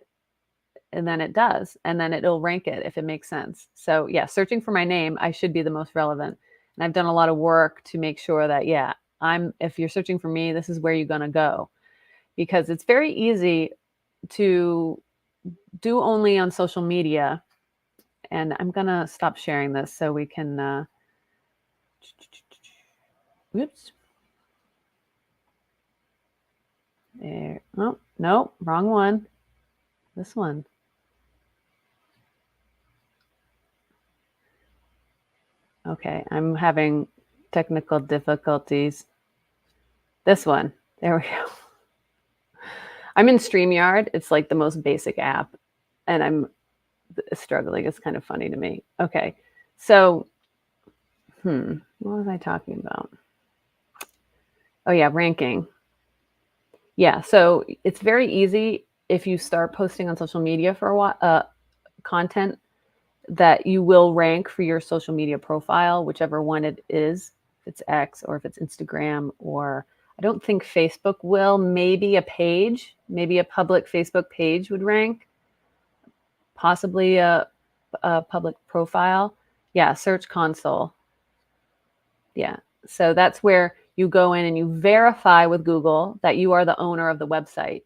it does, and then it'll rank it if it makes sense. So yeah, searching for my name, I should be the most relevant, and I've done a lot of work to make sure that if you're searching for me, this is where you're gonna go, because it's very easy to do only on social media. And I'm gonna stop sharing this so we can. Oops. There. Oh no, wrong one. This one. Okay, I'm having technical difficulties. This one. There we go. I'm in StreamYard. It's like the most basic app, and I'm struggling. It's kind of funny to me. Okay, so, what was I talking about? Oh yeah, ranking. Yeah, so it's very easy if you start posting on social media for a while, content, that you will rank for your social media profile, whichever one it is, if it's X or if it's Instagram, or I don't think Facebook will. Maybe a public Facebook page would rank, possibly a public profile. Yeah, Search Console. Yeah, so that's where you go in and you verify with Google that you are the owner of the website.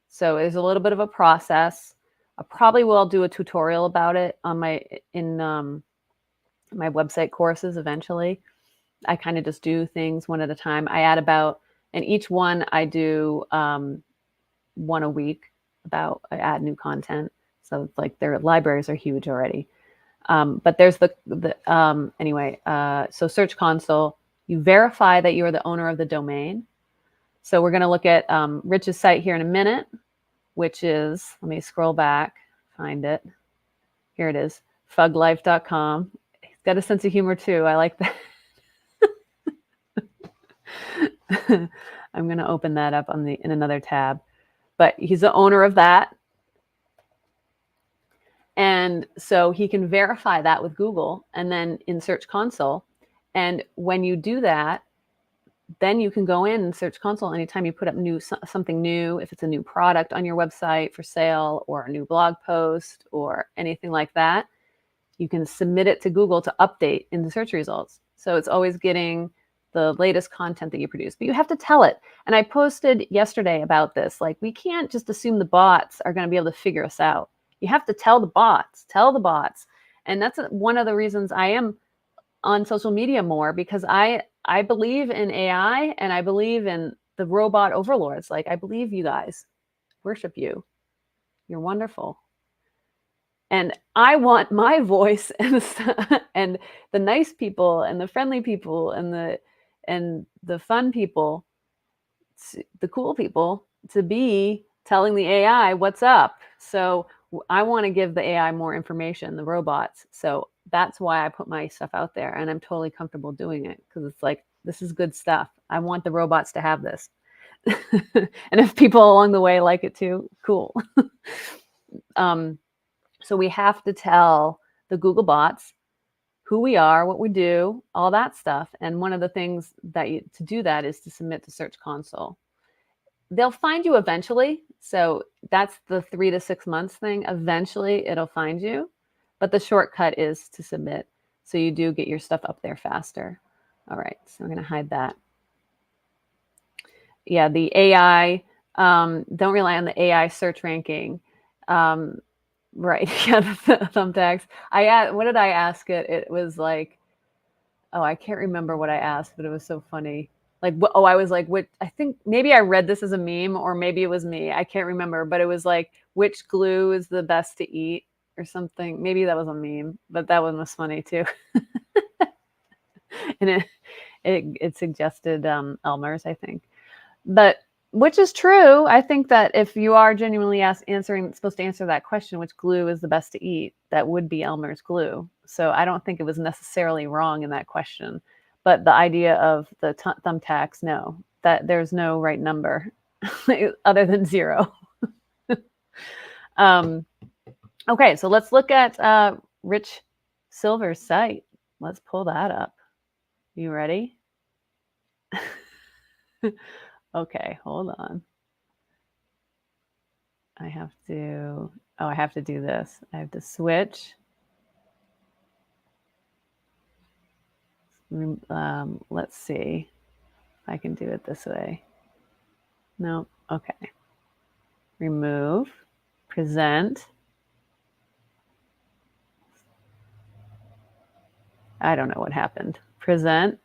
So it's a little bit of a process. I probably will do a tutorial about it on my website courses eventually. I kind of just do things one at a time. I add and each one I do one a week. I add new content. So it's like their libraries are huge already. But there's anyway. So Search Console, you verify that you are the owner of the domain. So we're going to look at Rich's site here in a minute, which is, let me scroll back, find it. Here it is, fuglife.com. He's got a sense of humor too. I like that. I'm going to open that up in another tab. But he's the owner of that. And so he can verify that with Google and then in Search Console. And when you do that, then you can go in Search Console anytime you put up something new, if it's a new product on your website for sale or a new blog post or anything like that, you can submit it to Google to update in the search results. So it's always getting the latest content that you produce, but you have to tell it. And I posted yesterday about this. Like, we can't just assume the bots are going to be able to figure us out. You have to tell the bots. And that's one of the reasons I am on social media more, because I believe in AI and I believe in the robot overlords. Like, I believe you guys, worship you. You're wonderful. And I want my voice and the nice people and the friendly people and the fun people, the cool people, to be telling the AI what's up. So I want to give the AI more information, the robots. So that's why I put my stuff out there, and I'm totally comfortable doing it, because it's like, this is good stuff. I want the robots to have this. And if people along the way like it too, cool. So we have to tell the Google bots who we are, what we do, all that stuff. And one of the things to do that is to submit to Search Console. They'll find you eventually. So that's the 3 to 6 months thing. Eventually it'll find you, but the shortcut is to submit. So you do get your stuff up there faster. All right, so I'm going to hide that. yeah, the AI, don't rely on the AI search ranking. Right. Yeah, the thumbtacks. What did I ask it? It was like, oh, I can't remember what I asked, but it was so funny. Like, I was like, which, I think maybe I read this as a meme, or maybe it was me. I can't remember, but it was like, which glue is the best to eat or something. Maybe that was a meme, but that one was funny too. And it suggested Elmer's, I think. But which is true. I think that if you are genuinely supposed to answer that question, which glue is the best to eat, that would be Elmer's glue. So I don't think it was necessarily wrong in that question. But the idea of the thumbtacks, no, that there's no right number other than 0. Okay, so let's look at Rich Silver's site. Let's pull that up. You ready? Okay, hold on. I have to do this. I have to switch. Let's see if I can do it this way. No, okay. Remove, present. I don't know what happened. Present,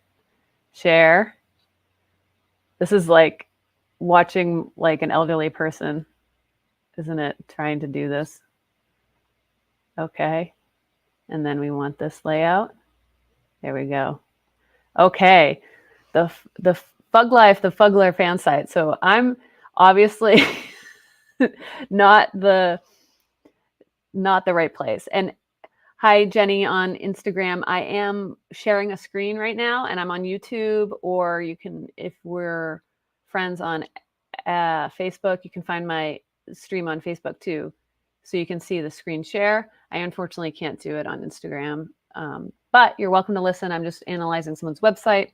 share. This is like watching like an elderly person, isn't it? Trying to do this. Okay. And then we want this layout. There we go. Okay. The Fug Life, the Fugler fan site. So I'm obviously not the right place. And hi, Jenny on Instagram. I am sharing a screen right now, and I'm on YouTube, or you can, if we're friends on Facebook, you can find my stream on Facebook too. So you can see the screen share. I unfortunately can't do it on Instagram, but you're welcome to listen. I'm just analyzing someone's website.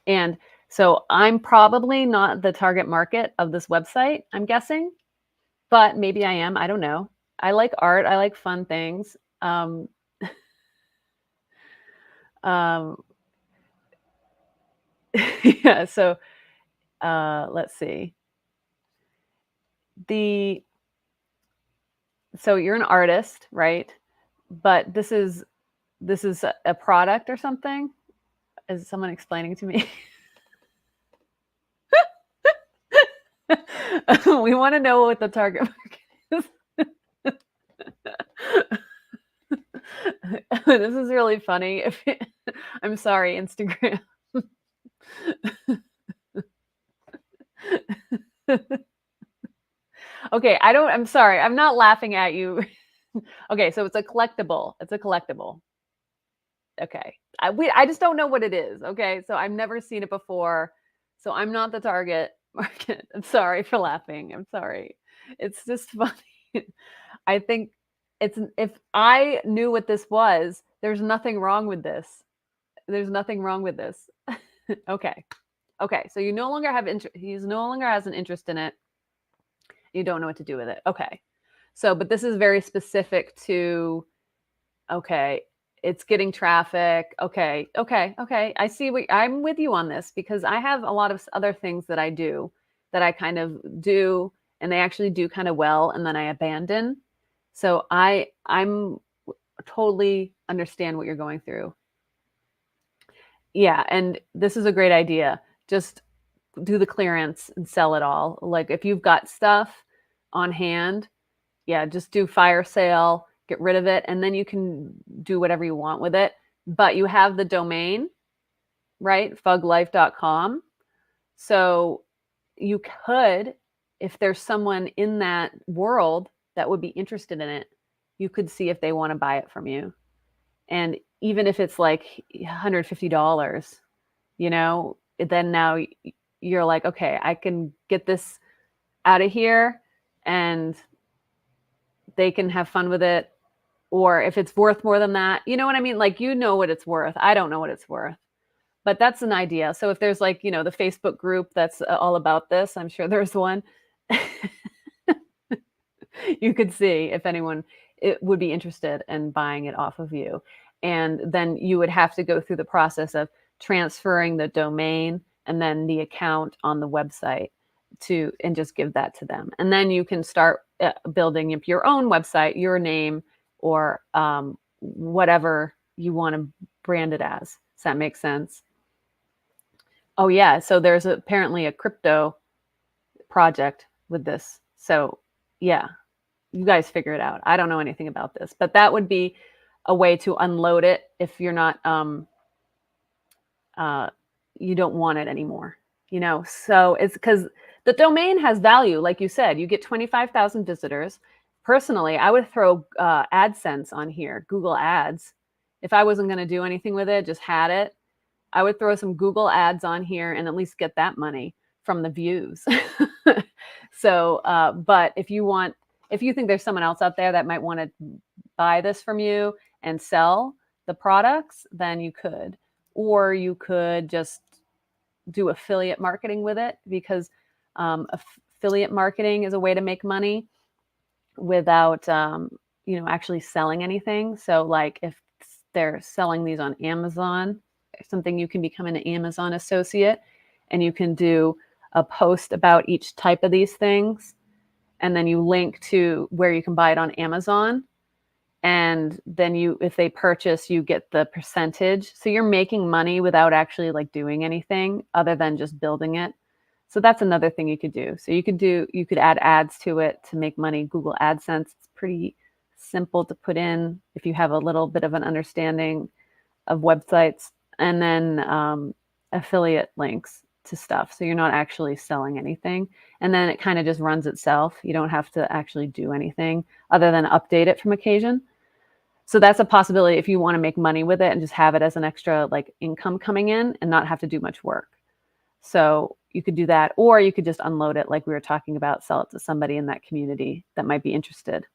And so I'm probably not the target market of this website, I'm guessing, but maybe I am. I don't know. I like art. I like fun things. Yeah, so let's see. So you're an artist, right? But this is a product or something? Is someone explaining to me? We want to know what the target market is. This is really funny. I'm sorry, Instagram. Okay, I'm sorry. I'm not laughing at you. Okay, so it's a collectible. It's a collectible. Okay. I just don't know what it is. Okay, so I've never seen it before. So I'm not the target market. I'm sorry for laughing. I'm sorry. It's just funny. I think if I knew what this was, there's nothing wrong with this. There's nothing wrong with this. Okay. Okay. So you no longer have interest. He no longer has an interest in it. You don't know what to do with it. Okay. So, but this is very specific to, okay, it's getting traffic. Okay. Okay. Okay. I see I'm with you on this, because I have a lot of other things that I do that I kind of do, and they actually do kind of well, and then I abandon. So I'm totally understand what you're going through. Yeah. And this is a great idea. Just do the clearance and sell it all. Like if you've got stuff on hand, yeah, just do fire sale, get rid of it, and then you can do whatever you want with it. But you have the domain, right? fuglife.com. So you could, if there's someone in that world that would be interested in it, you could see if they want to buy it from you. And even if it's like $150, then now you're like, okay, I can get this out of here and they can have fun with it. Or if it's worth more than that, you know what I mean? Like, you know what it's worth. I don't know what it's worth, but that's an idea. So if there's like, the Facebook group that's all about this, I'm sure there's one. You could see if anyone would be interested in buying it off of you. And then you would have to go through the process of transferring the domain and then the account on the website and just give that to them. And then you can start building up your own website, your name, or whatever you want to brand it as. Does that make sense? Oh yeah, so there's apparently a crypto project with this. So yeah, you guys figure it out. I don't know anything about this, but that would be a way to unload it if you're not you don't want it anymore, so it's because the domain has value. Like you said, you get 25,000 visitors. Personally, I would throw AdSense on here, Google Ads. If I wasn't going to do anything with it, just had it, I would throw some Google Ads on here and at least get that money from the views. So, but if you think there's someone else out there that might want to buy this from you and sell the products, then you could. Or you could just do affiliate marketing with it, because affiliate marketing is a way to make money without, actually selling anything. So like if they're selling these on Amazon, something, you can become an Amazon associate and you can do a post about each type of these things. And then you link to where you can buy it on Amazon. And then if they purchase, you get the percentage. So you're making money without actually like doing anything other than just building it. So that's another thing you could do. So you could add ads to it to make money. Google AdSense, it's pretty simple to put in if you have a little bit of an understanding of websites. And then affiliate links to stuff. So you're not actually selling anything. And then it kind of just runs itself. You don't have to actually do anything other than update it from occasion. So that's a possibility if you want to make money with it and just have it as an extra like income coming in and not have to do much work. So you could do that, or you could just unload it like we were talking about, sell it to somebody in that community that might be interested.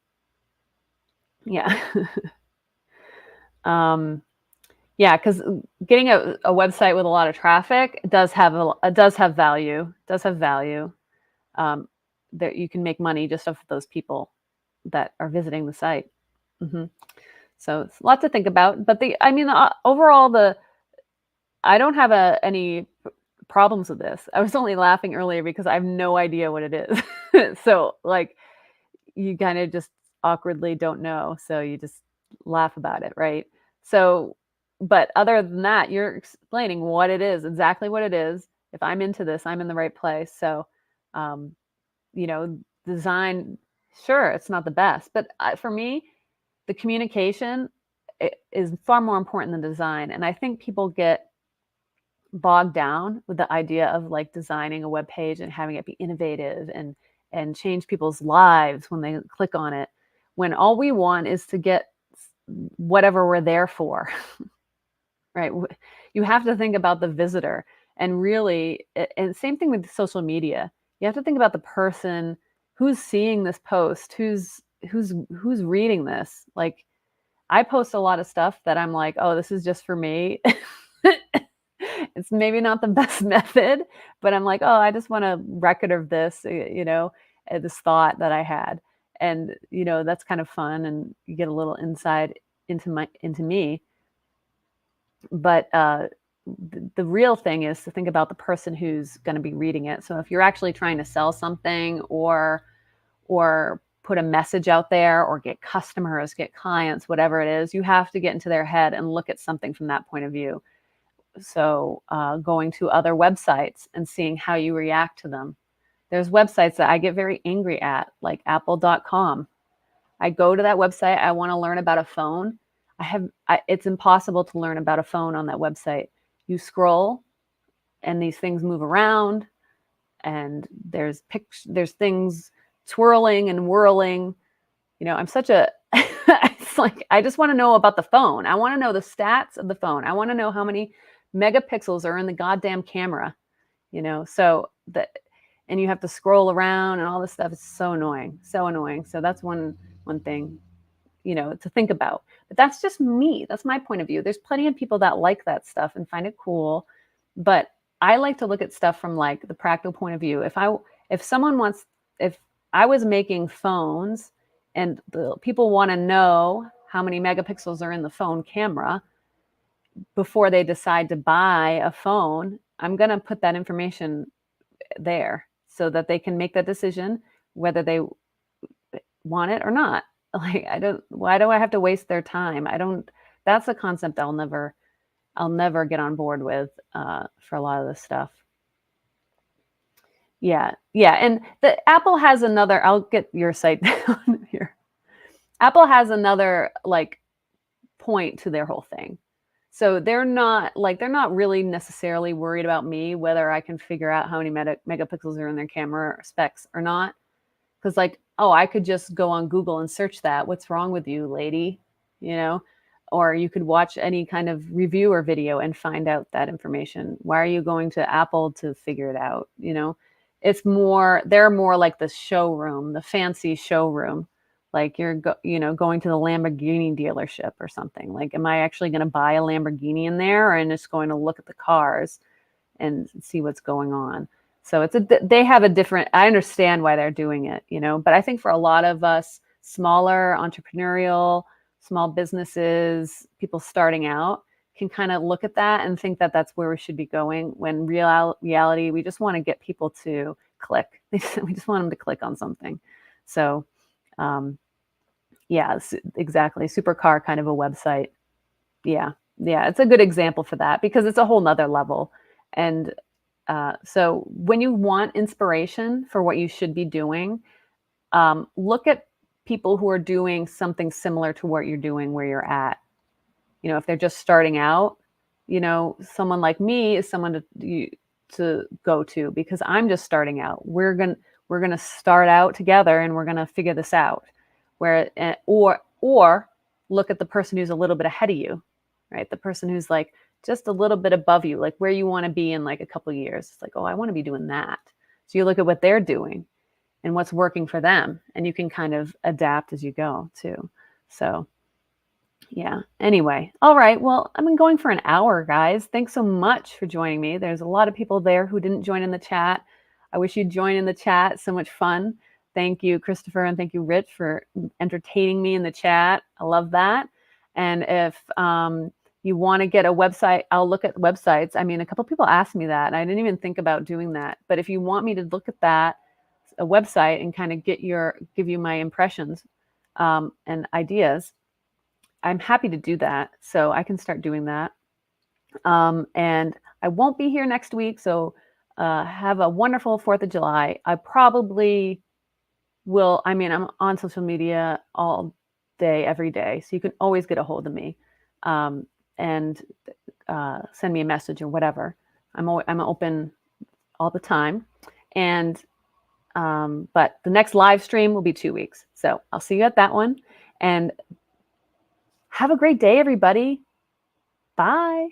Yeah. Yeah, because getting a website with a lot of traffic does have value. That you can make money just off of those people that are visiting the site. So it's a lot to think about. But overall, I don't have any problems with this. I was only laughing earlier because I have no idea what it is. So like you kind of just awkwardly don't know. So you just laugh about it, right? So, but other than that, you're explaining what it is, exactly what it is. If I'm into this, I'm in the right place. So, design, sure, it's not the best, but for me, the communication is far more important than design. And I think people get bogged down with the idea of like designing a web page and having it be innovative and change people's lives when they click on it, when all we want is to get whatever we're there for. Right? You have to think about the visitor, and really, and same thing with social media. You have to think about the person who's seeing this post, who's reading this. Like, I post a lot of stuff that I'm like, oh, this is just for me. It's maybe not the best method, but I'm like, oh, I just want a record of this, this thought that I had. And, that's kind of fun. And you get a little insight into me. But the real thing is to think about the person who's going to be reading it. So if you're actually trying to sell something or put a message out there or get customers, get clients, whatever it is, you have to get into their head and look at something from that point of view. So going to other websites and seeing how you react to them. There's websites that I get very angry at, like apple.com. I go to that website. I want to learn about a phone. It's impossible to learn about a phone on that website. You scroll and these things move around and there's things twirling and whirling. I'm such a, it's like, I just want to know about the phone. I want to know the stats of the phone. I want to know how many megapixels are in the goddamn camera, so that, and you have to scroll around and all this stuff. Is so annoying. So that's one thing, to think about. But that's just me. That's my point of view. There's plenty of people that like that stuff and find it cool. But I like to look at stuff from like the practical point of view. If I was making phones and the people want to know how many megapixels are in the phone camera before they decide to buy a phone, I'm going to put that information there so that they can make that decision whether they want it or not. Like, why do I have to waste their time? That's a concept I'll never get on board with for a lot of this stuff. Yeah. Yeah. And Apple has another, I'll get your site down here. Apple has another like point to their whole thing. So they're not really necessarily worried about me, whether I can figure out how many megapixels are in their camera specs or not. Because like, oh, I could just go on Google and search that. What's wrong with you, lady? You know, or you could watch any kind of review or video and find out that information. Why are you going to Apple to figure it out? You know, they're more like the showroom, the fancy showroom. Like you're going to the Lamborghini dealership or something. Like, am I actually going to buy a Lamborghini in there, or am I just going to look at the cars and see what's going on? So they have a different, I understand why they're doing it, but I think for a lot of us smaller entrepreneurial, small businesses, people starting out can kind of look at that and think that that's where we should be going, when reality, we just want to get people to click. We just want them to click on something. So yeah, exactly. Supercar kind of a website. Yeah. It's a good example for that because it's a whole nother level. And so when you want inspiration for what you should be doing, look at people who are doing something similar to what you're doing where you're at. If they're just starting out, someone like me is someone to go to, because I'm just starting out. We're going to start out together and we're going to figure this out. Or look at the person who's a little bit ahead of you, right? The person who's like just a little bit above you, like where you want to be in like a couple of years. It's like, oh, I want to be doing that. So you look at what they're doing and what's working for them, and you can kind of adapt as you go too. So yeah. Anyway. All right. Well, I've been going for an hour, guys. Thanks so much for joining me. There's a lot of people there who didn't join in the chat. I wish you'd join in the chat. So much fun. Thank you, Christopher, and thank you, Rich, for entertaining me in the chat. I love that. And if you want to get a website, I'll look at websites. I mean, a couple people asked me that, and I didn't even think about doing that. But if you want me to look at that, a website, and kind of give you my impressions and ideas, I'm happy to do that. So I can start doing that. And I won't be here next week. So have a wonderful 4th of July. I probably will. I mean, I'm on social media all day, every day. So you can always get a hold of me and send me a message or whatever. I'm open all the time. And but the next live stream will be 2 weeks. So I'll see you at that one. And have a great day, everybody. Bye.